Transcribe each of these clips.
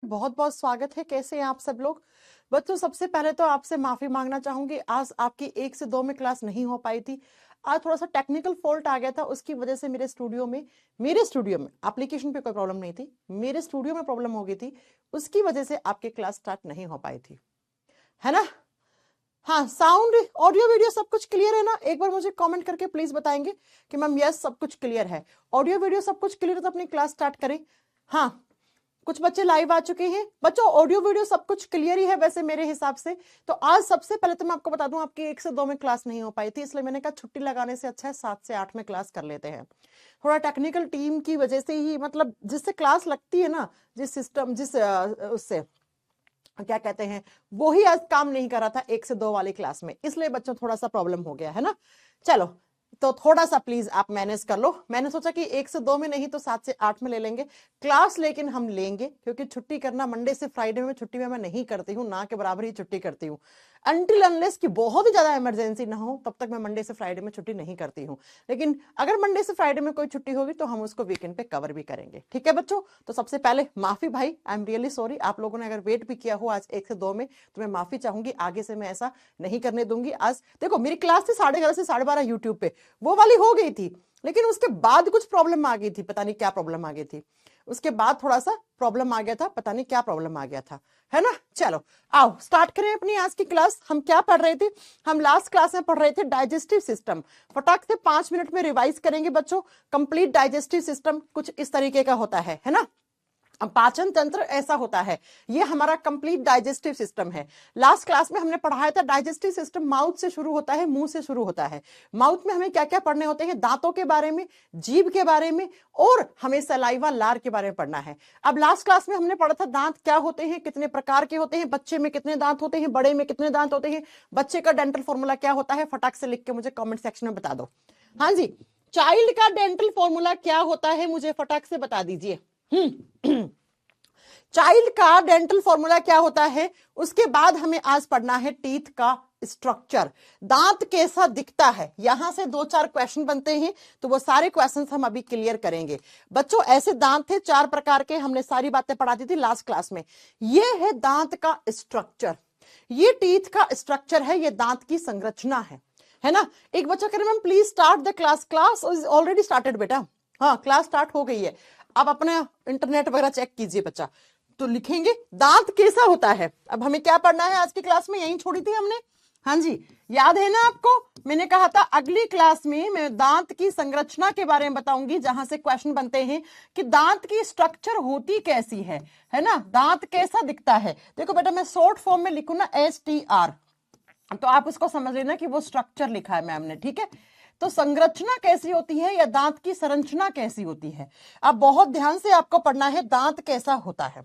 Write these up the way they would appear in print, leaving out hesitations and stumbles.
बहुत बहुत स्वागत है। कैसे हैं आप सब लोग? बच्चों, सबसे पहले तो आपसे माफी मांगना चाहूंगी, आज आपकी 1 से 2 में क्लास नहीं हो पाई थी। आज थोड़ा सा टेक्निकल फॉल्ट आ गया था, उसकी वजह से मेरे स्टूडियो में एप्लीकेशन पे कोई प्रॉब्लम नहीं थी, मेरे स्टूडियो में प्रॉब्लम हो गई थी, उसकी वजह से आपकी क्लास स्टार्ट नहीं हो पाई थी, है ना? हाँ, साउंड, ऑडियो, वीडियो सब कुछ क्लियर है ना? एक बार मुझे कमेंट करके प्लीज बताएंगे कि मैम यस सब कुछ क्लियर है, ऑडियो वीडियो सब कुछ क्लियर है, तो अपनी क्लास स्टार्ट करें। हाँ, कुछ बच्चे लाइव आ चुके हैं। बच्चों, ऑडियो वीडियो सब कुछ क्लियर ही है वैसे मेरे हिसाब से। तो आज सबसे पहले तो मैं आपको बता दूं, आपकी 1 से 2 में क्लास नहीं हो पाई थी, इसलिए मैंने कहा छुट्टी लगाने से अच्छा है 7 से 8 में क्लास कर लेते हैं। थोड़ा टेक्निकल टीम की वजह से ही, मतलब जिससे क्लास लगती है ना, जिस सिस्टम उससे क्या कहते हैं, वो ही आज काम नहीं कर रहा था 1 से 2 वाली क्लास में, इसलिए बच्चों थोड़ा सा प्रॉब्लम हो गया है ना। चलो, तो थोड़ा सा प्लीज आप मैनेज कर लो। मैंने सोचा कि 1 से 2 में नहीं तो 7 से 8 में ले लेंगे क्लास, लेकिन हम लेंगे क्योंकि छुट्टी करना मंडे से फ्राइडे में छुट्टी में मैं नहीं करती हूँ, ना के बराबर ही छुट्टी करती हूँ। अनटिल अनलेस की बहुत ही ज्यादा इमरजेंसी ना हो, तब तक मैं मंडे से फ्राइडे में छुट्टी नहीं करती हूँ। लेकिन अगर मंडे से फ्राइडे में कोई छुट्टी होगी तो हम उसको वीकेंड पे कवर भी करेंगे, ठीक है बच्चों? तो सबसे पहले माफी भाई, आई एम रियली सॉरी। आप लोगों ने अगर वेट भी किया हो आज 1 से 2 में तो मैं माफी चाहूंगी, आगे से मैं ऐसा नहीं करने दूंगी। आज देखो, मेरी क्लास थी 11:30 से 12:30 यूट्यूब पे, वो वाली हो गई थी, लेकिन उसके बाद कुछ प्रॉब्लम आ गई थी, पता नहीं क्या प्रॉब्लम आ गई थी। उसके बाद थोड़ा सा प्रॉब्लम आ गया था, पता नहीं क्या प्रॉब्लम आ गया था, है ना? चलो आओ स्टार्ट करें अपनी आज की क्लास। हम क्या पढ़ रहे थे? हम लास्ट क्लास में पढ़ रहे थे डाइजेस्टिव सिस्टम। फटाक से 5 मिनट में रिवाइज करेंगे बच्चों। कंप्लीट डाइजेस्टिव सिस्टम कुछ इस तरीके का होता है ना? पाचन तंत्र ऐसा होता है, ये हमारा कंप्लीट डाइजेस्टिव सिस्टम है। लास्ट क्लास में हमने पढ़ाया था डाइजेस्टिव सिस्टम माउथ से शुरू होता है, मुंह से शुरू होता है। माउथ में हमें क्या क्या पढ़ने होते हैं? दांतों के बारे में, जीभ के बारे में, और हमें सलाइवा, लार के बारे में पढ़ना है। अब लास्ट क्लास में हमने पढ़ा था दांत क्या होते हैं, कितने प्रकार के होते हैं, बच्चे में कितने दांत होते हैं, बड़े में कितने दांत होते हैं, बच्चे का डेंटल फॉर्मूला क्या होता है, फटाक से लिख के मुझे कॉमेंट सेक्शन में बता दो। हाँ जी, चाइल्ड का डेंटल फॉर्मूला क्या होता है, मुझे फटाक से बता दीजिए। चाइल्ड का डेंटल फॉर्मूला क्या होता है? उसके बाद हमें आज पढ़ना है टीथ का स्ट्रक्चर, दांत कैसा दिखता है। यहां से 2-4 क्वेश्चन बनते हैं, तो वो सारे क्वेश्चंस हम अभी क्लियर करेंगे। बच्चों, ऐसे दांत थे 4 प्रकार के, हमने सारी बातें पढ़ा दी थी लास्ट क्लास में। ये है दांत का स्ट्रक्चर, ये टीथ का स्ट्रक्चर है, ये दांत की संरचना है ना? एक बच्चा कह रहे ma'am please start the class. Class is already started बेटा, हाँ क्लास स्टार्ट हो गई है। आप अपना इंटरनेट वगैरह चेक कीजिए बच्चा। तो लिखेंगे दांत कैसा होता है। अब हमें क्या पढ़ना है आज की क्लास में, यहीं छोड़ी थी हमने। हाँ जी, याद है ना आपको? मैंने कहा था अगली क्लास में मैं दांत की संरचना के बारे में बताऊंगी, जहां से क्वेश्चन बनते हैं कि दांत की स्ट्रक्चर होती कैसी है ना? दांत कैसा दिखता है। देखो बेटा, मैं शॉर्ट फॉर्म में लिखूं ना STR, तो आप उसको समझ लेना कि वो स्ट्रक्चर लिखा है मैम ने, ठीक है? तो संरचना कैसी होती है या दांत की संरचना कैसी होती है। अब बहुत ध्यान से आपको पढ़ना है दांत कैसा होता है।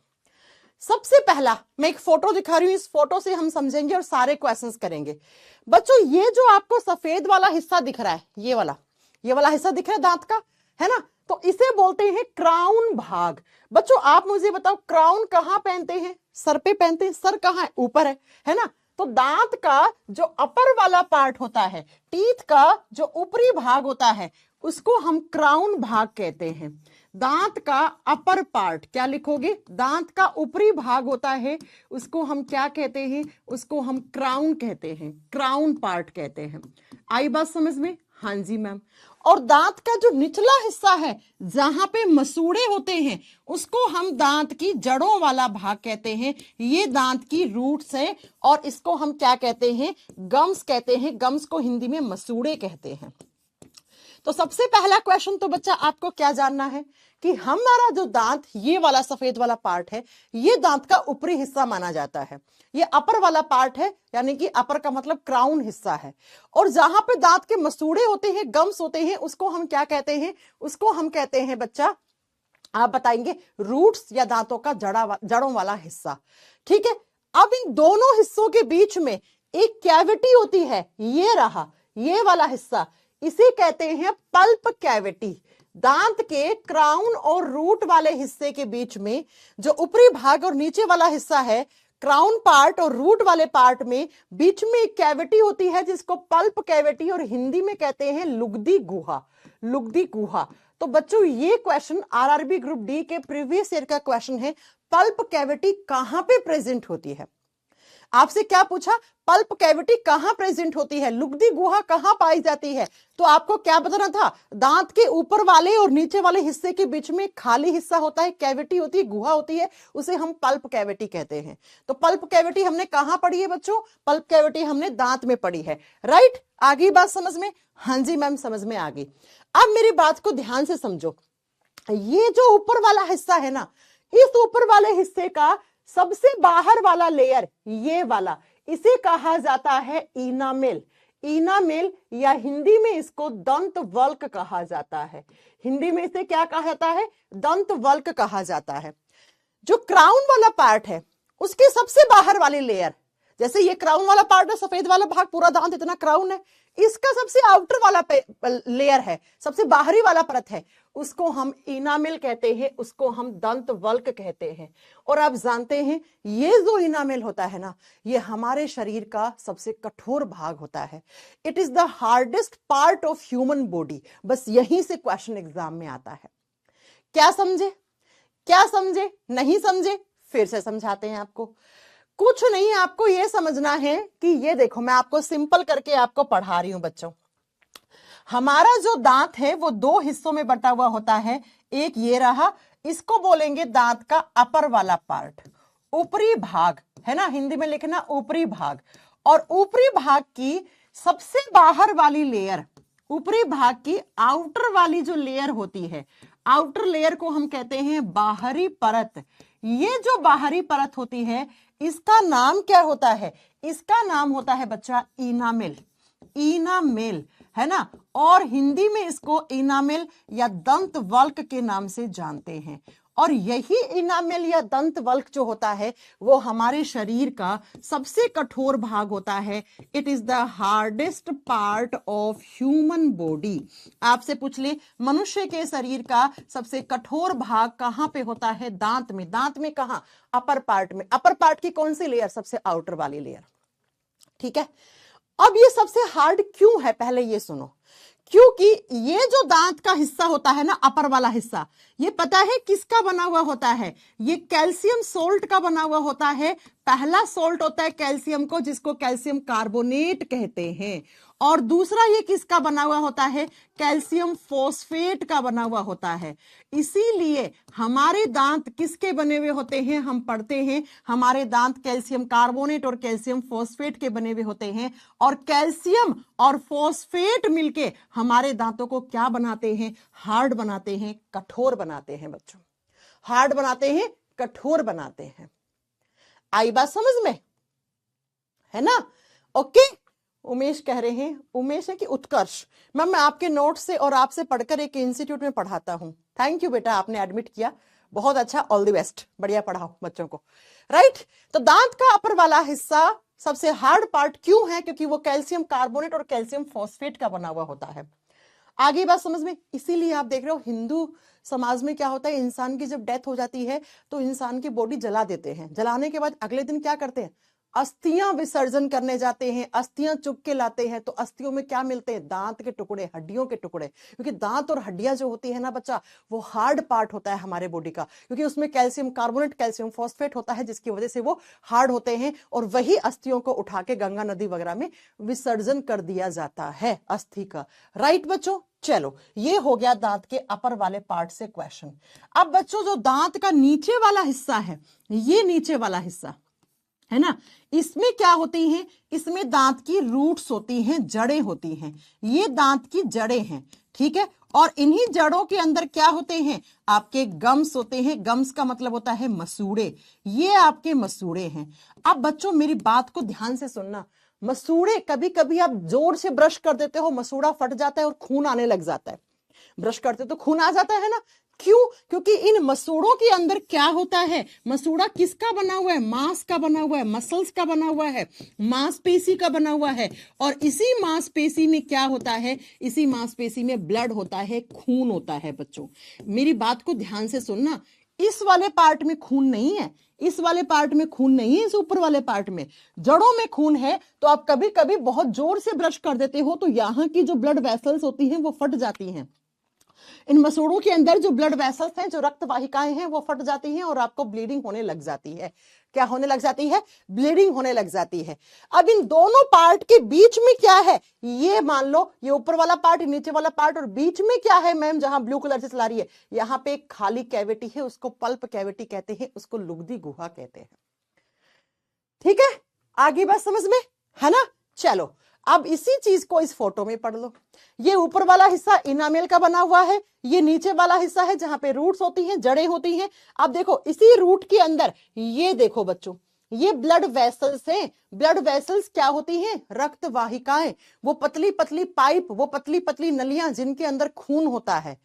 सबसे पहला मैं एक फोटो दिखा रही हूं, इस फोटो से हम समझेंगे और सारे क्वेश्चंस करेंगे। बच्चों, ये जो आपको सफेद वाला हिस्सा दिख रहा है, ये वाला हिस्सा दिख रहा है दांत का, है ना? तो इसे बोलते हैं क्राउन भाग। बच्चों, आप मुझे बताओ क्राउन कहां पहनते हैं? सर पे पहनते हैं। सर कहां है? ऊपर है ना? तो दांत का जो अपर वाला पार्ट होता है, टीथ का जो ऊपरी भाग होता है, उसको हम क्राउन भाग कहते हैं। दांत का अपर पार्ट क्या लिखोगे? दांत का ऊपरी भाग होता है, उसको हम क्या कहते हैं? उसको हम क्राउन कहते हैं, क्राउन पार्ट कहते हैं। आई बात समझ में? हाँ जी मैम। और दांत का जो निचला हिस्सा है, जहां पे मसूड़े होते हैं, उसको हम दांत की जड़ों वाला भाग कहते हैं। ये दांत की रूट्स है, और इसको हम क्या कहते हैं? गम्स कहते हैं। गम्स को हिंदी में मसूड़े कहते हैं। तो सबसे पहला क्वेश्चन तो बच्चा आपको क्या जानना है कि हमारा जो दांत, ये वाला सफेद वाला पार्ट है, ये दांत का ऊपरी हिस्सा माना जाता है। ये अपर वाला पार्ट है, यानी कि अपर का मतलब क्राउन हिस्सा है। और जहां पे दांत के मसूड़े होते हैं, गम्स होते हैं, उसको हम क्या कहते हैं? उसको हम कहते हैं बच्चा, आप बताएंगे, रूट्स या दांतों का जड़ों वाला हिस्सा, ठीक है? अब इन दोनों हिस्सों के बीच में एक कैविटी होती है, ये रहा ये वाला हिस्सा, इसे कहते हैं पल्प कैविटी। दांत के क्राउन और रूट वाले हिस्से के बीच में जो ऊपरी भाग और नीचे वाला हिस्सा है, क्राउन पार्ट और रूट वाले पार्ट में बीच में एक कैविटी होती है, जिसको पल्प कैविटी और हिंदी में कहते हैं लुगदी गुहा। लुगदी गुहा। तो बच्चों ये क्वेश्चन आरआरबी ग्रुप डी के प्रीवियस ईयर का क्वेश्चन है, पल्प कैविटी कहां पे प्रेजेंट होती है। आपसे क्या पूछा, पल्प कैविटी कहां प्रेजेंट होती है, लुगदी गुहा कहां पाई जाती है। तो आपको क्या बताना था, दांत के ऊपर वाले और नीचे वाले हिस्से के बीच में खाली हिस्सा होता है, कैविटी होती है, गुहा होती है, उसे हम पल्प कैविटी कहते हैं। तो पल्प कैविटी हमने कहां पढ़ी है बच्चों, पल्प कैविटी हमने दांत में पढ़ी है, राइट। आगे बात समझ में, हाँ जी मैम समझ में आ गई। अब मेरी बात को ध्यान से समझो, ये जो ऊपर वाला हिस्सा है ना, इस ऊपर वाले हिस्से का सबसे बाहर वाला लेयर, ये वाला, इसे कहा जाता है इनामेल। इनामेल या हिंदी में इसको दंत वल्क कहा जाता है। हिंदी में इसे क्या कहा जाता है, दंत वल्क कहा जाता है। जो क्राउन वाला पार्ट है उसके सबसे बाहर वाली लेयर, जैसे ये क्राउन वाला पार्ट है, सफेद वाला भाग, पूरा दांत इतना क्राउन है, इसका सबसे आउटर वाला लेयर है, सबसे बाहरी वाला परत है, उसको हम इनामेल कहते हैं, उसको हम दंत वल्क कहते हैं। और आप जानते हैं ये जो इनामेल होता है ना, ये हमारे शरीर का सबसे कठोर भाग होता है। It is the hardest part of human body. बस यहीं से क्वेश्चन एग्जाम में आता है। क्या समझे, क्या समझे, नहीं समझे, फिर से समझाते हैं आपको। कुछ नहीं, आपको यह समझना है कि ये देखो, मैं आपको सिंपल करके आपको पढ़ा रही हूं बच्चों। हमारा जो दांत है वो दो हिस्सों में बटा हुआ होता है। एक ये रहा, इसको बोलेंगे दांत का अपर वाला पार्ट, ऊपरी भाग है ना, हिंदी में लिखना ऊपरी भाग। और ऊपरी भाग की सबसे बाहर वाली लेयर, ऊपरी भाग की आउटर वाली जो लेयर होती है, आउटर लेयर को हम कहते हैं बाहरी परत। ये जो बाहरी परत होती है इसका नाम क्या होता है, इसका नाम होता है बच्चा इनामेल। इनामेल है ना, और हिंदी में इसको इनामेल या दंत वल्क के नाम से जानते हैं। और यही इनामेल या दंत वल्क जो होता है वो हमारे शरीर का सबसे कठोर भाग होता है। It is the hardest part of human body. आपसे पूछ ले मनुष्य के शरीर का सबसे कठोर भाग कहां पे होता है, दांत में। दांत में कहां, अपर पार्ट में। अपर पार्ट की कौन सी लेयर, सबसे आउटर वाली लेयर, ठीक है। अब ये सबसे हार्ड क्यों है, पहले ये सुनो। क्योंकि ये जो दांत का हिस्सा होता है ना, अपर वाला हिस्सा, ये पता है किसका बना हुआ होता है, ये कैल्शियम सोल्ट का बना हुआ होता है। पहला सोल्ट होता है कैल्शियम को, जिसको कैल्शियम कार्बोनेट कहते हैं। और दूसरा ये किसका बना हुआ होता है, कैल्शियम फॉस्फेट का बना हुआ होता है। इसीलिए हमारे दांत किसके बने हुए होते हैं, हम पढ़ते हैं हमारे दांत कैल्शियम कार्बोनेट और कैल्शियम फॉस्फेट के बने हुए होते हैं। और कैल्शियम और फॉस्फेट मिलके हमारे दांतों को क्या बनाते हैं, हार्ड बनाते हैं, कठोर बनाते हैं बच्चों। हार्ड बनाते हैं, कठोर बनाते हैं। आई बात समझ में, है ना। ओके, उमेश कह रहे हैं, उमेश है कि उत्कर्ष, मैम मैं आपके नोट से और आपसे पढ़कर एक इंस्टीट्यूट में पढ़ाता हूं। थैंक यू बेटा, आपने एडमिट किया, बहुत अच्छा, ऑल द बेस्ट, बढ़िया पढ़ाओ बच्चों को, राइट। तो दांत का अपर वाला हिस्सा सबसे हार्ड पार्ट क्यों है, क्योंकि वो कैल्शियम कार्बोनेट और कैल्शियम फॉस्फेट का बना हुआ होता है। आगे बात समझ में। इसीलिए आप देख रहे हो हिंदू समाज में क्या होता है, इंसान की जब डेथ हो जाती है तो इंसान की बॉडी जला देते हैं। जलाने के बाद अगले दिन क्या करते हैं, अस्थियां विसर्जन करने जाते हैं, अस्थियां चुग के लाते हैं। तो अस्थियों में क्या मिलते हैं, दांत के टुकड़े, हड्डियों के टुकड़े। क्योंकि दांत और हड्डियां जो होती है ना बच्चा, वो हार्ड पार्ट होता है हमारे बॉडी का, क्योंकि उसमें कैल्शियम कार्बोनेट, कैल्शियम फॉस्फेट होता है, जिसकी वजह से वो हार्ड होते हैं। और वही अस्थियों को उठा के गंगा नदी वगैरह में विसर्जन कर दिया जाता है अस्थि का, राइट बच्चों। चलो, ये हो गया दांत के अपर वाले पार्ट से क्वेश्चन। अब बच्चों जो दांत का नीचे वाला हिस्सा है, ये नीचे वाला हिस्सा है ना, इसमें क्या होती हैं, इसमें दांत की रूट्स होती हैं, जड़ें होती हैं। ये दांत की जड़ें हैं, ठीक है। और इन्हीं जड़ों के अंदर क्या होते हैं, आपके गम्स होते हैं। गम्स का मतलब होता है मसूड़े, ये आपके मसूड़े हैं। अब बच्चों मेरी बात को ध्यान से सुनना। मसूड़े, कभी कभी आप जोर से ब्रश कर देते हो, मसूड़ा फट जाता है और खून आने लग जाता है। ब्रश करते तो खून आ जाता है ना, क्यों, क्योंकि इन मसूड़ों के अंदर क्या होता है, मसूड़ा किसका बना हुआ है, मांस का बना हुआ है, मसल्स का बना हुआ है, मांसपेशी का बना हुआ है। और इसी मांसपेशी में क्या होता है, इसी मांसपेशी में ब्लड होता है, खून होता है। बच्चों मेरी बात को ध्यान से सुनना, इस वाले पार्ट में खून नहीं है, इस वाले पार्ट में खून नहीं है, इस ऊपर वाले पार्ट में, जड़ों में खून है। तो आप कभी कभी बहुत जोर से ब्रश कर देते हो तो यहां की जो ब्लड वेसल्स होती हैं वो फट जाती हैं। इन मसूड़ों के अंदर जो ब्लड वेसल्स हैं, जो रक्त वाहिकाएं हैं, वो फट जाती हैं और आपको ब्लीडिंग होने लग जाती है। क्या होने लग जाती है? ब्लीडिंग होने लग जाती है। अब इन दोनों पार्ट के बीच में क्या है, ये मान लो ये ऊपर वाला पार्ट, नीचे वाला पार्ट, और बीच में क्या है मैम, जहां ब्लू कलर से चला रही है, यहां पे एक खाली कैविटी है, उसको पल्प कैविटी कहते हैं, उसको लुगदी गुहा कहते हैं। ठीक है, आगे बात समझ में है ना? चलो अब इसी चीज को इस फोटो में पढ़ लो। ये ऊपर वाला हिस्सा इनामेल का बना हुआ है, ये नीचे वाला हिस्सा है जहां पे रूट्स होती हैं, जड़ें होती हैं। अब देखो इसी रूट के अंदर ये देखो बच्चों, ये ब्लड वेसल्स हैं। ब्लड वेसल्स क्या होती हैं? रक्त वाहिकाएं, वो पतली पतली पाइप, वो पतली पतली नलियां जिनके अंदर खून होता है।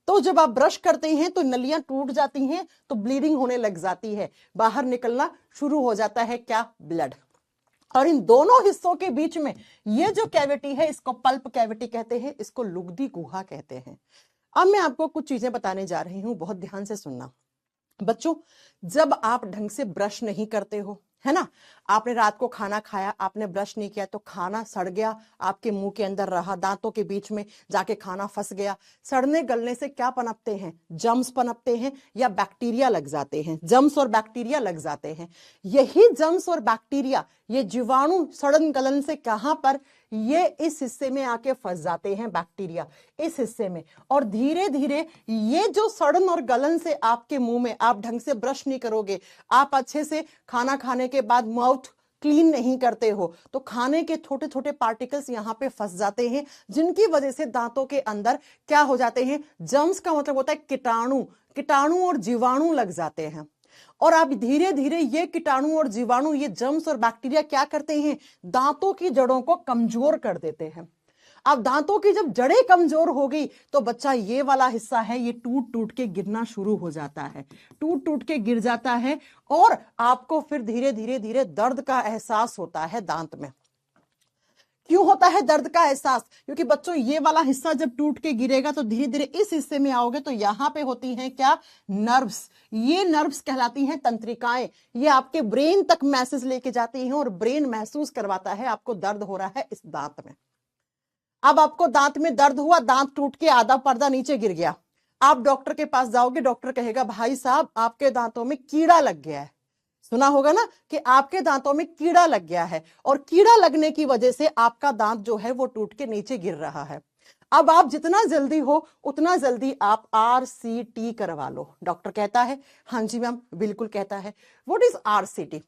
तो जब आप ब्रश करते हैं तो नलियां टूट जाती हैं, तो ब्लीडिंग होने लग जाती है, बाहर निकलना शुरू हो जाता है क्या? ब्लड। और इन दोनों हिस्सों के बीच में ये जो कैविटी है, इसको पल्प कैविटी कहते हैं, इसको लुगदी गुहा कहते हैं। अब मैं आपको कुछ चीजें बताने जा रही हूं, बहुत ध्यान से सुनना बच्चों। जब आप ढंग से ब्रश नहीं करते हो, है ना, आपने रात को खाना खाया, आपने ब्रश नहीं किया, तो खाना सड़ गया, आपके मुंह के अंदर रहा, दांतों के बीच में जाके खाना फंस गया। सड़ने गलने से क्या पनपते हैं? जम्स पनपते हैं या बैक्टीरिया लग जाते हैं। जम्स और बैक्टीरिया लग जाते हैं। यही जम्स और बैक्टीरिया, ये जीवाणु सड़न गलन से कहां पर, ये इस हिस्से में आके फंस जाते हैं, बैक्टीरिया इस हिस्से में। और धीरे धीरे ये जो सड़न और गलन से आपके मुंह में, आप ढंग से ब्रश नहीं करोगे, आप अच्छे से खाना खाने के बाद माउथ क्लीन नहीं करते हो, तो खाने के छोटे छोटे पार्टिकल्स यहां पे फंस जाते हैं, जिनकी वजह से दांतों के अंदर क्या हो जाते हैं? जम्स का मतलब होता है कीटाणु, कीटाणु और जीवाणु लग जाते हैं। और अब धीरे धीरे ये कीटाणु और जीवाणु, ये जम्स और बैक्टीरिया क्या करते हैं? दांतों की जड़ों को कमजोर कर देते हैं। अब दांतों की जब जड़ें कमजोर हो गई तो बच्चा ये वाला हिस्सा है, ये टूट टूट के गिरना शुरू हो जाता है, टूट टूट के गिर जाता है। और आपको फिर धीरे धीरे धीरे दर्द का एहसास होता है दांत में। क्यों होता है दर्द का एहसास? क्योंकि बच्चों ये वाला हिस्सा जब टूट के गिरेगा तो धीरे धीरे इस हिस्से में आओगे तो यहां पे होती हैं क्या? नर्व्स। ये नर्व्स कहलाती हैं तंत्रिकाएं। ये आपके ब्रेन तक मैसेज लेके जाती हैं और ब्रेन महसूस करवाता है आपको दर्द हो रहा है इस दांत में। अब आपको दांत में दर्द हुआ, दांत टूट के आधा पर्दा नीचे गिर गया, आप डॉक्टर के पास जाओगे, डॉक्टर कहेगा भाई साहब आपके दांतों में कीड़ा लग गया है। सुना होगा ना कि आपके दांतों में कीड़ा लग गया है, और कीड़ा लगने की वजह से आपका दांत जो है वो टूट के नीचे गिर रहा है। अब आप जितना जल्दी हो उतना जल्दी आप RCT करवा लो। डॉक्टर कहता है हाँ जी मैम, बिल्कुल कहता है। What is RCT?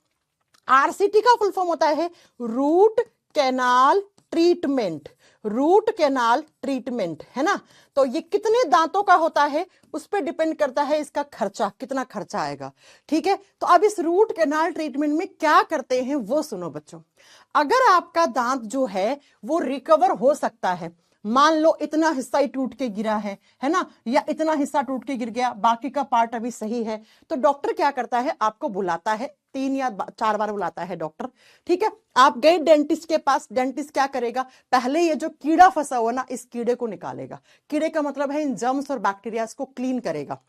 RCT का फुल फॉर्म होता है root canal treatment. Root canal treatment, है ना। तो ये कितने दांतों का होता है उस पर डिपेंड करता है इसका खर्चा, कितना खर्चा आएगा। ठीक है, तो अब इस रूट कैनाल ट्रीटमेंट में क्या करते हैं वो सुनो बच्चों। अगर आपका दांत जो है वो रिकवर हो सकता है, मान लो इतना हिस्सा ही टूट के गिरा है ना, या इतना हिस्सा टूट के गिर गया, बाकी का पार्ट अभी सही है, तो डॉक्टर क्या करता है? आपको बुलाता है, 3 या 4 बार बुलाता है डॉक्टर। ठीक है, आप गए डेंटिस्ट के पास, डेंटिस्ट क्या करेगा? पहले ये जो कीड़ा फंसा हुआ ना, इस कीड़े को निकालेगा। कीड़े का मतलब है इन जर्म्स और बैक्टीरिया को क्लीन करेगा।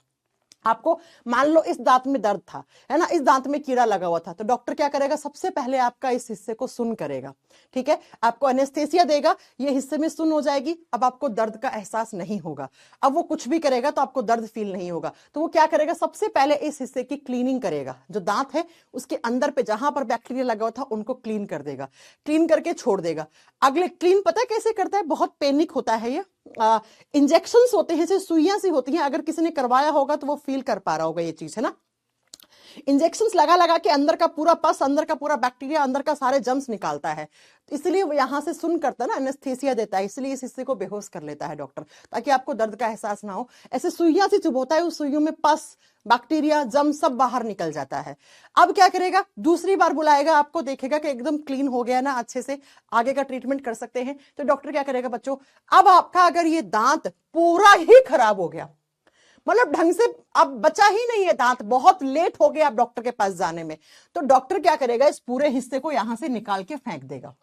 आपको मान लो इस दांत में दर्द था, है ना, इस दांत में कीड़ा लगा हुआ था, तो डॉक्टर क्या करेगा? सबसे पहले आपका इस हिस्से को सुन करेगा। ठीक है, आपको एनेस्थेसिया देगा, ये हिस्से में सुन हो जाएगी, अब आपको दर्द का एहसास नहीं होगा। अब वो कुछ भी करेगा तो आपको दर्द फील नहीं होगा, तो वो क्या करेगा? सबसे पहले इस हिस्से की क्लीनिंग करेगा, जो दांत है उसके अंदर पे जहां पर बैक्टीरिया लगा हुआ था उनको क्लीन कर देगा, क्लीन करके छोड़ देगा। अगले क्लीन पता है कैसे करता है? बहुत पेनिक होता है ये। इंजेक्शंस होते हैं, जैसे सुइयां सी होती हैं, अगर किसी ने करवाया होगा तो वो फील कर पा रहा होगा ये चीज, है ना। इंजेक्शंस लगा लगा के अंदर का पूरा पस, अंदर का पूरा बैक्टीरिया, अंदर का सारे जम्स निकालता है, इसलिए वो यहां से सुन करता है ना, एनेस्थेसिया देता है, इसलिए इस हिस्से को बेहोश कर लेता है डॉक्टर, ताकि आपको दर्द का एहसास ना हो। ऐसे सुइयां से चुभोता है, उस सुइयों में पस, बैक्टीरिया, जम सब बाहर निकल जाता है। अब क्या करेगा? दूसरी बार बुलाएगा आपको, देखेगा कि एकदम क्लीन हो गया ना, अच्छे से आगे का ट्रीटमेंट कर सकते हैं, तो डॉक्टर क्या करेगा बच्चों? अब आपका अगर ये दांत पूरा ही खराब हो गया, मतलब ढंग से अब बचा ही नहीं है दांत, बहुत लेट हो गया आप डॉक्टर के पास जाने में, तो डॉक्टर क्या करेगा? इस पूरे हिस्से को यहां से निकाल के फेंक देगा।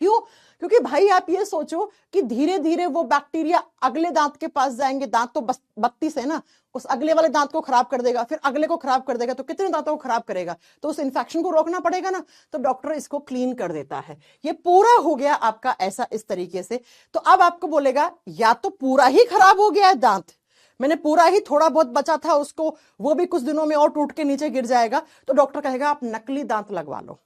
क्यों? क्योंकि भाई आप ये सोचो कि धीरे धीरे वो बैक्टीरिया अगले दांत के पास जाएंगे, दांत तो 32 है ना, उस अगले वाले दांत को खराब कर देगा, फिर अगले को खराब कर देगा, तो कितने दांतों को खराब करेगा, तो उस इन्फेक्शन को रोकना पड़ेगा ना, तो डॉक्टर इसको क्लीन कर देता है। ये पूरा हो गया आपका ऐसा इस तरीके से। तो अब आपको बोलेगा या तो पूरा ही खराब हो गया है दांत, मैंने पूरा ही, थोड़ा बहुत बचा था उसको वो भी कुछ दिनों में और टूट के नीचे गिर जाएगा, तो डॉक्टर कहेगा आप नकली दांत लगवा लो,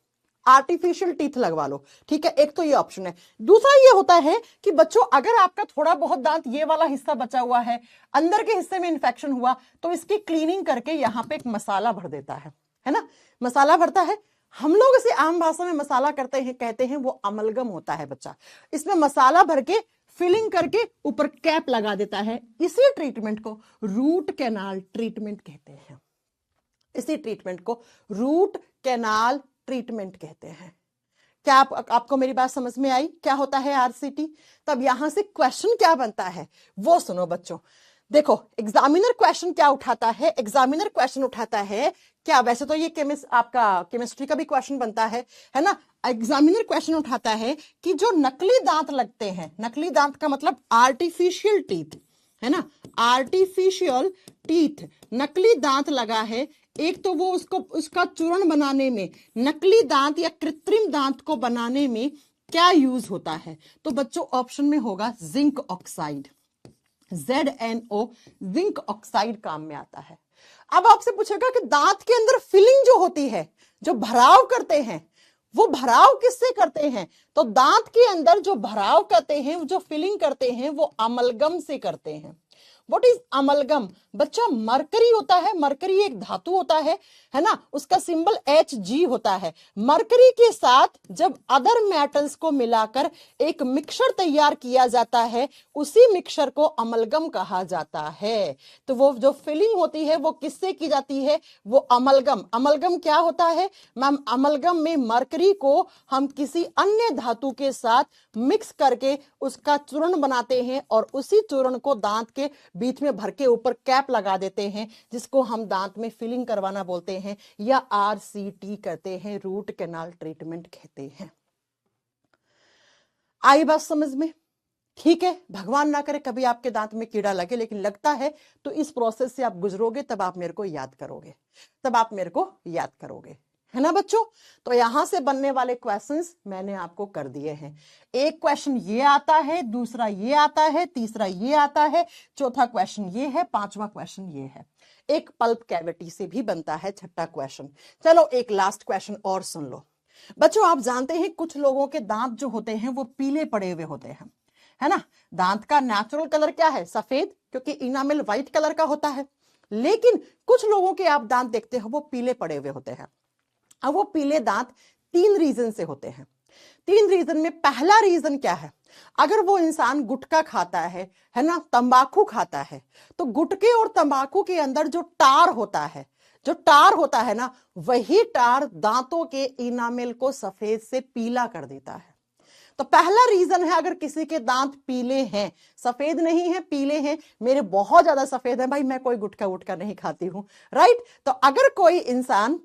आर्टिफिशियल टीथ लगवा लो। ठीक है, एक तो ये ऑप्शन है। दूसरा ये होता है कि बच्चों अगर आपका थोड़ा बहुत दांत ये वाला हिस्सा बचा हुआ है, अंदर के हिस्से में इंफेक्शन हुआ, तो इसकी क्लीनिंग करके यहां पे एक मसाला भर देता है ना, मसाला भरता है। हम लोग इसे आम भाषा में मसाला करते हैं, कहते हैं वो अमलगम होता है बच्चा। इसमें मसाला भर के फिलिंग करके ऊपर कैप लगा देता है। इसी ट्रीटमेंट को रूट कैनाल ट्रीटमेंट कहते हैं। इसी ट्रीटमेंट को रूट कैनाल ट्रीटमेंट कहते हैं। क्या आपको मेरी बात समझ में आई? क्या होता है आरसीटी? तब यहां से क्वेश्चन क्या बनता है वो सुनो बच्चों। देखो एग्जामिनर क्वेश्चन क्या उठाता है, एग्जामिनर क्वेश्चन उठाता है क्या, वैसे तो ये आपका केमिस्ट्री का भी क्वेश्चन बनता है ना। एग्जामिनर क्वेश्चन उठाता है कि जो नकली दांत लगते हैं, नकली दांत का मतलब आर्टिफिशियल टीथ है ना, आर्टिफिशियल टीथ, नकली दांत लगा है, एक तो वो उसका चूर्ण बनाने में, नकली दांत या कृत्रिम दांत को बनाने में क्या यूज होता है, तो बच्चों ऑप्शन में होगा zinc oxide, ZNO, zinc oxide काम में आता है। अब आपसे पूछेगा कि दांत के अंदर फिलिंग जो होती है, जो भराव करते हैं, वो भराव किससे करते हैं, तो दांत के अंदर जो भराव करते हैं, जो फिलिंग करते हैं, वो अमलगम से करते हैं। What is amalgam? बच्चा मरकरी होता है, मरकरी एक धातु होता है ना, उसका सिंबल Hg होता है। मरकरी के साथ जब अदर मेटल्स को मिलाकर एक मिक्सचर तैयार किया जाता है, उसी मिक्सचर को अमलगम कहा जाता है। तो वो जो फिलिंग होती है वो किससे की जाती है, वो अमलगम। अमलगम क्या होता है मैम? अमलगम में मरकरी को हम किसी अन्य धातु के साथ मिक्स करके उसका चूर्ण बनाते हैं और उसी चूर्ण को दांत के बीच में भर के ऊपर कैप लगा देते हैं, जिसको हम दांत में फिलिंग करवाना बोलते हैं या RCT कहते हैं, रूट कैनाल ट्रीटमेंट कहते हैं। आई बात समझ में? ठीक है, भगवान ना करे कभी आपके दांत में कीड़ा लगे, लेकिन लगता है तो इस प्रोसेस से आप गुजरोगे, तब आप मेरे को याद करोगे, तब आप मेरे को याद करोगे, है ना बच्चों। तो यहां से बनने वाले क्वेश्चंस मैंने आपको कर दिए हैं। एक क्वेश्चन ये आता है, दूसरा ये आता है, तीसरा ये आता है, चौथा क्वेश्चन ये है, पांचवा क्वेश्चन ये है। एक पल्प कैविटी से भी बनता है छठा क्वेश्चन। चलो एक लास्ट क्वेश्चन और सुन लो बच्चों। आप जानते हैं कुछ लोगों के दांत जो होते हैं वो पीले पड़े हुए होते हैं, है ना। दांत का नेचुरल कलर क्या है? सफेद, क्योंकि इनामेल व्हाइट कलर का होता है। लेकिन कुछ लोगों के आप दांत देखते हो वो पीले पड़े हुए होते हैं। अब वो पीले दांत 3 रीजन से होते हैं। 3 रीजन में पहला रीजन क्या है? अगर वो इंसान गुटखा खाता है ना, तंबाकू खाता है, तो गुटखे और तंबाकू के अंदर जो टार होता है, जो टार होता है ना, वही टार दांतों के इनामेल को सफेद से पीला कर देता है। तो पहला रीजन है, अगर किसी के दांत पीले हैं, सफेद नहीं है पीले हैं, मेरे बहुत ज्यादा सफेद है भाई, मैं कोई गुटखा वुटखा नहीं खाती हूं, राइट। तो अगर कोई इंसान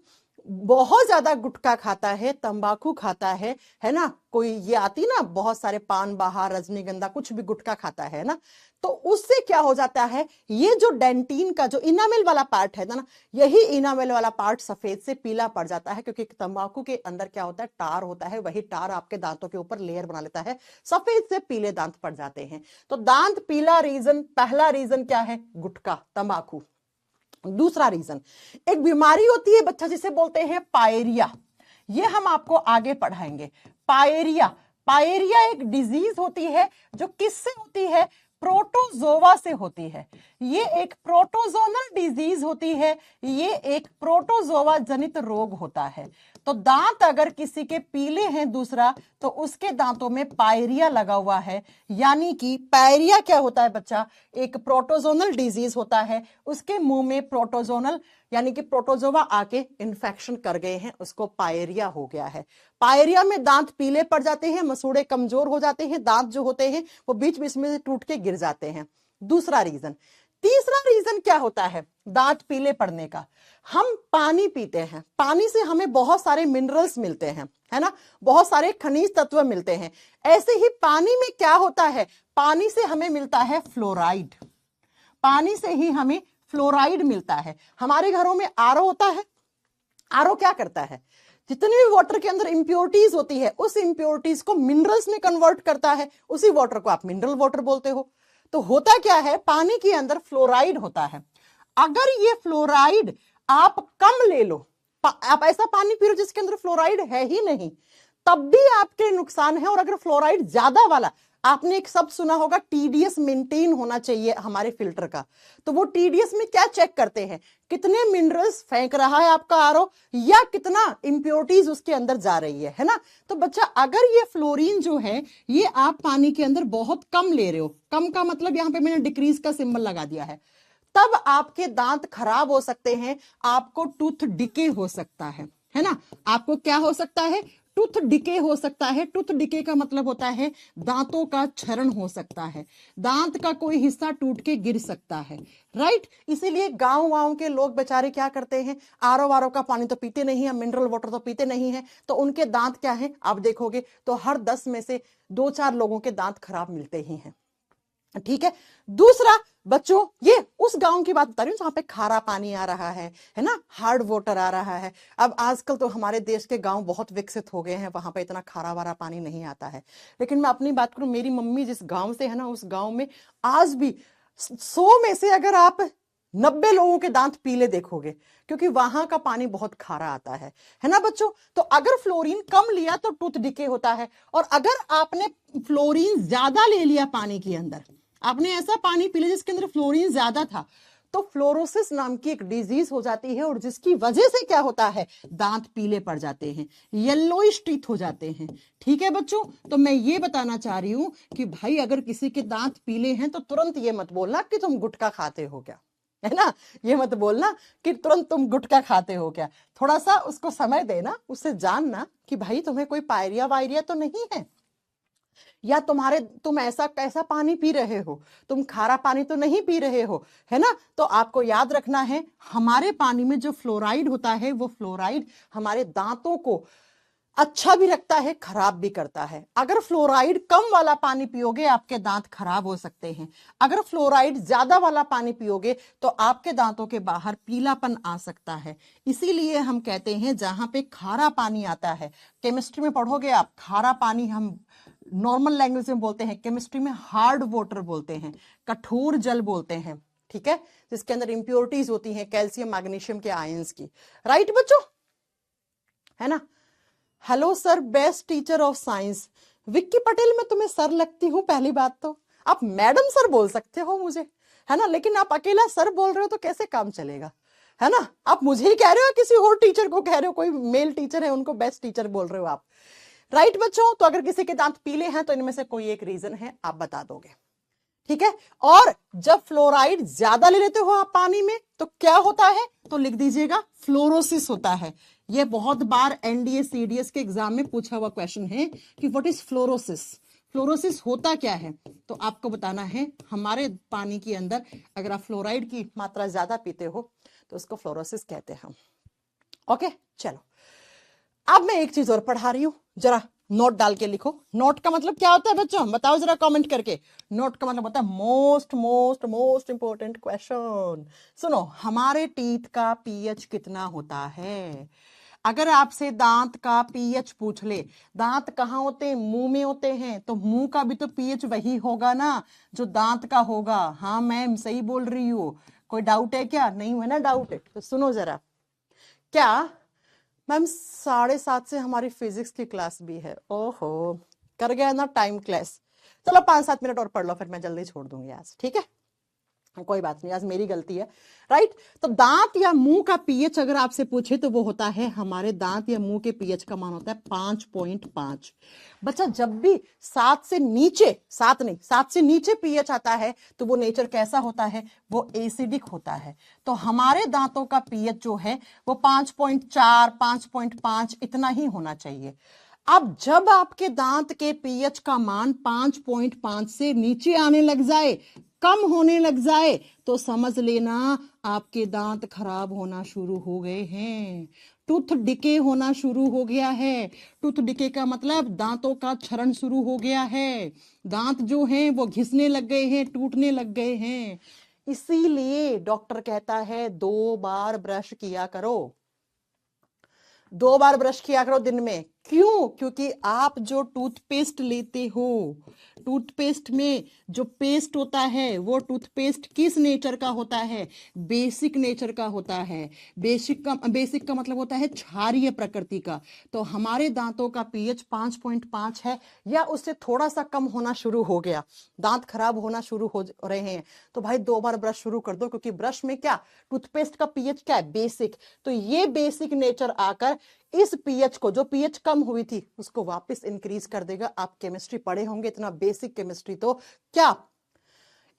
बहुत ज्यादा गुटखा खाता है, तंबाकू खाता है ना, कोई ये आती ना बहुत सारे पान बहार, रजनीगंधा, कुछ भी गुटखा खाता है ना, तो उससे क्या हो जाता है, ये जो डेंटिन का जो इनामेल वाला पार्ट है ना, यही इनामेल वाला पार्ट सफेद से पीला पड़ जाता है, क्योंकि तंबाकू के अंदर क्या होता है, टार होता है, वही टार आपके दांतों के ऊपर लेयर बना लेता है, सफेद से पीले दांत पड़ जाते हैं। तो दांत पीला रीजन, पहला रीजन क्या है? गुटखा, तंबाकू। दूसरा रीजन, एक बीमारी होती है बच्चा जिसे बोलते हैं पायरिया, ये हम आपको आगे पढ़ाएंगे। पायरिया, पायरिया एक डिजीज होती है जो किससे होती है? प्रोटोजोवा से होती है। ये एक प्रोटोजोनल डिजीज होती है, ये एक प्रोटोजोवा जनित रोग होता है। तो दांत अगर किसी के पीले हैं दूसरा, तो उसके दांतों में पायरिया लगा हुआ है। यानी कि पायरिया क्या होता है बच्चा? एक प्रोटोजोनल डिजीज होता है, उसके मुंह में प्रोटोजोनल यानी कि प्रोटोजोवा आके इन्फेक्शन कर गए हैं, उसको पायरिया हो गया है। पायरिया में दांत पीले पड़ जाते हैं, मसूड़े कमजोर हो जाते हैं, दांत जो होते हैं वो बीच बीच में टूट के गिर जाते हैं। दूसरा रीजन। तीसरा रीजन क्या होता है दांत पीले पड़ने का? हम पानी पीते हैं, पानी से हमें बहुत सारे मिनरल्स मिलते हैं, है ना, बहुत सारे खनिज तत्व मिलते हैं। ऐसे ही पानी में क्या होता है? पानी से हमें मिलता है फ्लोराइड, पानी से ही हमें फ्लोराइड मिलता है। हमारे घरों में आरओ होता है। आरओ क्या करता है, जितनी भी वाटर के अंदर इंप्योरिटीज होती है उस इंप्योरिटीज को मिनरल्स में कन्वर्ट करता है, उसी वाटर को आप मिनरल वाटर बोलते हो। तो होता क्या है, पानी के अंदर फ्लोराइड होता है। अगर ये फ्लोराइड आप कम ले लो, आप ऐसा पानी पी लो जिसके अंदर फ्लोराइड है ही नहीं, तब भी आपके नुकसान है। और अगर फ्लोराइड ज्यादा वाला, आपने एक शब्द सुना होगा टीडीएस मेंटेन होना चाहिए हमारे फिल्टर का, तो वो टीडीएस में क्या चेक करते हैं, कितने मिनरल्स फेंक रहा है आपका आरओ या कितना इंप्योरिटीज उसके अंदर जा रही है ना। तो बच्चा अगर ये फ्लोरीन जो है ये आप पानी के अंदर बहुत कम ले रहे हो, कम का मतलब यहां पे मैंने डिक्रीज का सिंबल लगा दिया है, तब आपके दांत खराब हो सकते हैं, आपको टूथ डिके हो सकता है ना। आपको क्या हो सकता है, टूथ डिके हो सकता है। टूथ डिके का मतलब होता है दांतों का क्षरण हो सकता है, दांत का कोई हिस्सा टूट के गिर सकता है, राइट। इसीलिए गांव के लोग बेचारे क्या करते हैं, आरओ का पानी तो पीते नहीं है, मिनरल वाटर तो पीते नहीं है, तो उनके दांत क्या है, आप देखोगे तो हर 10 में से 2-4 लोगों के दांत खराब मिलते ही हैं, ठीक है। दूसरा बच्चों, ये उस गांव की बात बता रही हूं जहां पे खारा पानी आ रहा है ना, हार्ड वाटर आ रहा है। अब आजकल तो हमारे देश के गांव बहुत विकसित हो गए हैं, वहां पे इतना खारा वारा पानी नहीं आता है। लेकिन मैं अपनी बात करूं, मेरी मम्मी जिस गांव से है ना, उस गांव में आज भी 100 में से अगर आप 90 लोगों के दांत पीले देखोगे, क्योंकि वहां का पानी बहुत खारा आता है ना बच्चों। तो अगर फ्लोरीन कम लिया तो टूथ डिके होता है, और अगर आपने फ्लोरीन ज्यादा ले लिया पानी के अंदर, आपने ऐसा पानी पी लिया जिसके अंदर फ्लोरीन ज्यादा था, तो फ्लोरोसिस नाम की एक डिजीज हो जाती है, और जिसकी वजह से क्या होता है, दांत पीले पड़ जाते हैं, येलोइश टीथ हो जाते हैं, ठीक है बच्चों। तो मैं ये बताना चाह रही हूं कि भाई अगर किसी के दांत पीले हैं तो तुरंत ये मत बोलना कि तुम गुटखा खाते हो क्या, है ना। ये मत बोलना कि तुरंत तुम गुटखा खाते हो क्या, थोड़ा सा उसको समय देना, उससे जानना कि भाई तुम्हें कोई पायरिया वायरिया तो नहीं है, या तुम ऐसा कैसा पानी पी रहे हो, तुम खारा पानी तो नहीं पी रहे हो, है ना। तो आपको याद रखना है, हमारे पानी में जो फ्लोराइड होता है वो फ्लोराइड हमारे दांतों को अच्छा भी रखता है, खराब भी करता है। अगर फ्लोराइड कम वाला पानी पियोगे आपके दांत खराब हो सकते हैं, अगर फ्लोराइड ज्यादा वाला पानी पियोगे तो आपके दांतों के बाहर पीलापन आ सकता है। इसीलिए हम कहते हैं जहां पे खारा पानी आता है, केमिस्ट्री में पढ़ोगे आप, खारा पानी हम नॉर्मल लैंग्वेज में बोलते हैं, केमिस्ट्री में हार्ड वाटर बोलते हैं, कठोर जल बोलते हैं, ठीक है, जिसके अंदर इंप्योरिटीज होती हैं कैल्शियम मैग्नीशियम के आयंस की, राइट बच्चों, है ना। Hello sir, best teacher of science. Vicky Patel मैं तुम्हें सर लगती हूँ, पहली बात तो आप मैडम सर बोल सकते हो मुझे, है ना, लेकिन आप अकेला सर बोल रहे हो तो कैसे काम चलेगा, है ना। आप मुझे ही कह रहे हो, किसी और टीचर को कह रहे हो, कोई मेल टीचर है उनको बेस्ट टीचर बोल रहे हो आप, राइट बच्चों। तो अगर किसी के दांत पीले हैं तो इनमें से कोई एक रीजन है, आप बता दोगे, ठीक है। और जब फ्लोराइड ज्यादा ले लेते हो आप पानी में तो क्या होता है, तो लिख दीजिएगा फ्लोरोसिस होता है। ये बहुत बार एनडीए सीडीएस के एग्जाम में पूछा हुआ क्वेश्चन है कि व्हाट इज फ्लोरोसिस, फ्लोरोसिस होता क्या है, तो आपको बताना है हमारे पानी के अंदर अगर आप फ्लोराइड की मात्रा ज्यादा पीते हो तो उसको फ्लोरोसिस कहते हैं। ओके चलो, अब मैं एक चीज और पढ़ा रही हूं, जरा नोट डाल के लिखो। नोट का मतलब क्या होता है बच्चों, बताओ जरा कमेंट करके। नोट का मतलब होता है most most most important question. सुनो, हमारे टीथ का पीएच कितना होता है। अगर आपसे दांत का पीएच पूछ ले, दांत कहाँ होते हैं, मुंह में होते हैं, तो मुंह का भी तो पीएच वही होगा ना जो दांत का होगा। हाँ मैम सही बोल रही हूँ, कोई डाउट है क्या, नहीं है ना डाउट है, तो सुनो जरा। क्या मैम 7:30 से हमारी फिजिक्स की क्लास भी है, ओहो कर गया ना टाइम क्लास। चलो 5-7 मिनट और पढ़ लो, फिर मैं जल्दी छोड़ दूंगी आज, ठीक है, कोई बात नहीं, आज मेरी गलती है, राइट। तो दांत या मुंह का पीएच अगर आपसे पूछे तो वो होता है, हमारे दांत या मुंह के पीएच का मान होता है 5.5। बच्चा जब भी 7 से नीचे, 7 नहीं 7 से नीचे पीएच आता है तो वो नेचर कैसा होता है, वो एसिडिक होता है। तो हमारे दांतों का पीएच जो है वो 5.4 5.5 इतना ही होना चाहिए। अब जब आपके दांत के पीएच का मान 5.5 से नीचे आने लग जाए, कम होने लग जाए, तो समझ लेना आपके दांत खराब होना शुरू हो गए हैं, टूथ डिके होना शुरू हो गया है। टूथ डिके का मतलब दांतों का क्षरण शुरू हो गया है, दांत जो हैं वो घिसने लग गए हैं, टूटने लग गए हैं। इसीलिए डॉक्टर कहता है 2 बार ब्रश किया करो, 2 बार ब्रश किया करो दिन में। क्यों? क्योंकि आप जो टूथपेस्ट लेते हो, टूथपेस्ट में जो पेस्ट होता है वो टूथपेस्ट किस नेचर का होता है? बेसिक नेचर का होता है। बेसिक का मतलब होता है क्षारीय प्रकृति का। तो हमारे दांतों का पीएच 5.5 है या उससे थोड़ा सा कम होना शुरू हो गया, दांत खराब होना शुरू हो रहे हैं, तो भाई 2 बार ब्रश शुरू कर दो। क्योंकि ब्रश में क्या, टूथपेस्ट का पीएच क्या है? बेसिक। तो ये बेसिक नेचर आकर इस पीएच को, जो पीएच कम हुई थी, उसको वापस इंक्रीज कर देगा। आप केमिस्ट्री पढ़े होंगे, इतना बेसिक केमिस्ट्री। तो क्या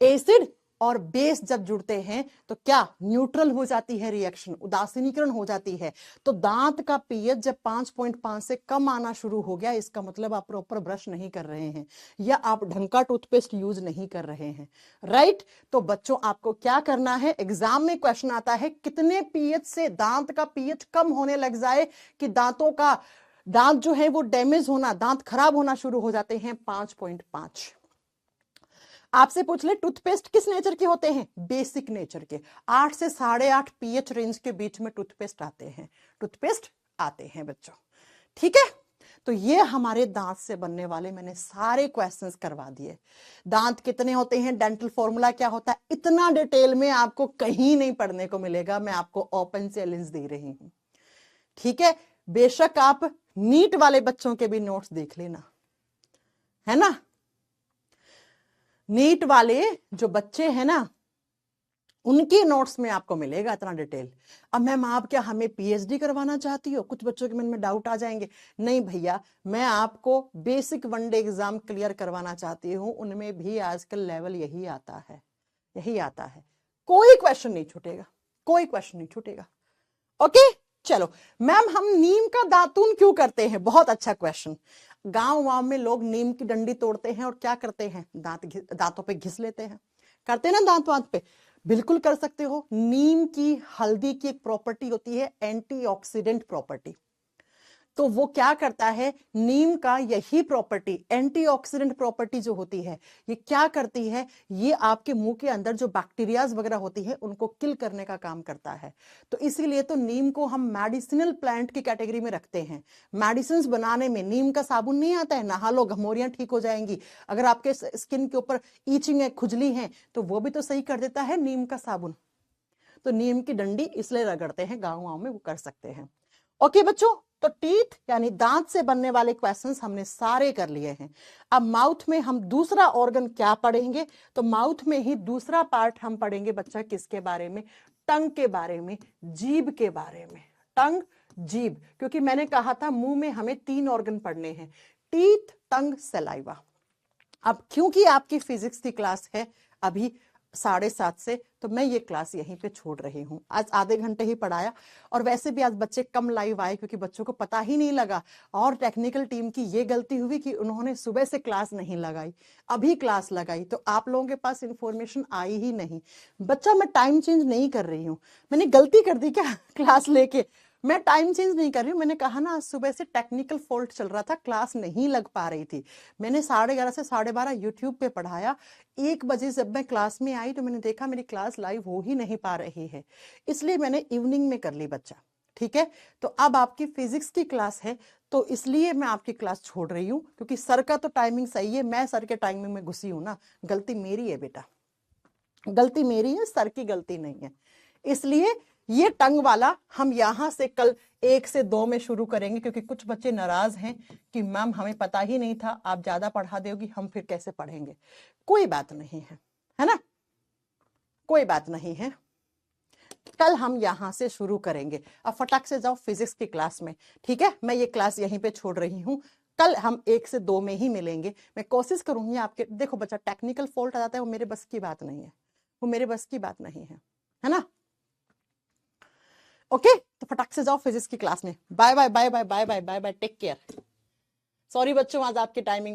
एसिड और बेस जब जुड़ते हैं तो क्या न्यूट्रल हो जाती है रिएक्शन, उदासीनीकरण हो जाती है। तो दांत का पीएच जब 5.5 से कम आना शुरू हो गया, इसका मतलब आप प्रॉपर ब्रश नहीं कर रहे हैं या आप ढंग का टूथपेस्ट यूज नहीं कर रहे हैं, राइट। तो बच्चों आपको क्या करना है, एग्जाम में क्वेश्चन आता है कितने पीएच से दांत का पीएच कम होने लग जाए कि दांत जो है वो डैमेज होना, दांत खराब होना शुरू हो जाते हैं। 5.5। आपसे पूछ ले टूथपेस्ट किस नेचर के होते हैं? बेसिक नेचर के। 8 से 8.5 पीएच रेंज के बीच में टूथपेस्ट आते हैं बच्चों, ठीक है। तो ये हमारे दांत से बनने वाले मैंने सारे क्वेश्चंस करवा दिए। दांत कितने होते हैं, डेंटल फॉर्मूला क्या होता है, इतना डिटेल में आपको कहीं नहीं पढ़ने को मिलेगा। मैं आपको ओपन चैलेंज दे रही हूं, ठीक है। बेशक आप नीट वाले बच्चों के भी नोट्स देख लेना, है ना। नीट वाले जो बच्चे हैं ना, उनके नोट्स में आपको मिलेगा इतना डिटेल। अब मैम आप क्या हमें पीएचडी करवाना चाहती हो? कुछ बच्चों के मन में डाउट आ जाएंगे। नहीं भैया, मैं आपको बेसिक वनडे एग्जाम क्लियर करवाना चाहती हूँ। उनमें भी आजकल लेवल यही आता है। कोई क्वेश्चन नहीं छूटेगा, ओके। चलो मैम, हम नीम का दातून क्यों करते हैं? बहुत अच्छा क्वेश्चन। गांव में लोग नीम की डंडी तोड़ते हैं और क्या करते हैं, दांतों पे घिस लेते हैं, करते हैं ना दांत पे। बिल्कुल कर सकते हो। नीम की, हल्दी की एक प्रॉपर्टी होती है एंटीऑक्सीडेंट प्रॉपर्टी। तो वो क्या करता है, नीम का यही प्रॉपर्टी, एंटीऑक्सीडेंट प्रॉपर्टी जो होती है, ये क्या करती है, ये आपके मुंह के अंदर जो बैक्टीरियाज वगैरह होती है उनको किल करने का काम करता है। तो इसीलिए तो नीम को हम मेडिसिनल प्लांट की कैटेगरी में रखते हैं। मेडिसिन बनाने में नीम का साबुन नहीं आता है, नहा लो घमोरियां ठीक हो जाएंगी। अगर आपके स्किन के ऊपर ईचिंग है, खुजली है, तो वो भी तो सही कर देता है नीम का साबुन। तो नीम की डंडी इसलिए रगड़ते हैं, गाँव में वो कर सकते हैं। ओके बच्चों, तो टीथ यानी दांत से बनने वाले क्वेश्चंस हमने सारे कर लिए हैं। अब माउथ में हम दूसरा ऑर्गन क्या पढ़ेंगे? तो माउथ में ही दूसरा पार्ट हम पढ़ेंगे बच्चा, किसके बारे में? टंग के बारे में, जीभ के बारे में। टंग, जीभ, क्योंकि मैंने कहा था मुंह में हमें 3 ऑर्गन पढ़ने हैं, टीथ, टंग, सलाइवा। अब क्योंकि आपकी फिजिक्स की क्लास है अभी 7:30 से, तो मैं ये क्लास यहीं पे छोड़ रही हूँ। आज आधे घंटे ही पढ़ाया, और वैसे भी आज बच्चे कम लाइव आए क्योंकि बच्चों को पता ही नहीं लगा। और टेक्निकल टीम की ये गलती हुई कि उन्होंने सुबह से क्लास नहीं लगाई, अभी क्लास लगाई, तो आप लोगों के पास इंफॉर्मेशन आई ही नहीं। बच्चा, मैं टाइम चेंज नहीं कर रही हूँ, मैंने गलती कर दी क्या क्लास लेके? मैं टाइम चेंज नहीं कर रही हूँ। मैंने कहा ना, आज सुबह से टेक्निकल फॉल्ट चल रहा था, क्लास नहीं लग पा रही थी। मैंने 11:30 से 12:30 यूट्यूब पे पढ़ाया। 1 बजे जब मैं क्लास में आई तो मैंने देखा मेरी क्लास लाइव हो ही नहीं पा रही है, इसलिए मैंने इवनिंग में कर ली बच्चा, ठीक है। तो अब आपकी फिजिक्स की क्लास है, तो इसलिए मैं आपकी क्लास छोड़ रही हूँ, क्योंकि सर का तो टाइमिंग सही है, मैं सर के टाइमिंग में घुसी हूं ना। गलती मेरी है बेटा, गलती मेरी है, सर की गलती नहीं है। इसलिए ये टंग वाला हम यहां से कल 1 से 2 में शुरू करेंगे, क्योंकि कुछ बच्चे नाराज हैं कि मैम हमें पता ही नहीं था, आप ज्यादा पढ़ा दोगी, हम फिर कैसे पढ़ेंगे। कोई बात नहीं है ना, कोई बात नहीं है। कल हम यहां से शुरू करेंगे। अब फटाक से जाओ फिजिक्स की क्लास में, ठीक है। मैं ये क्लास यहीं पे छोड़ रही हूँ, कल हम 1 से 2 में ही मिलेंगे। मैं कोशिश करूंगी आपके, देखो बच्चा, टेक्निकल फॉल्ट आ जाता है, वो मेरे बस की बात नहीं है, वो मेरे बस की बात नहीं है ना। ओके, तो फटाक से जाओ फिजिक्स की क्लास में। Bye bye bye bye bye bye bye bye, take care. Sorry बच्चों, आज आपकी टाइमिंग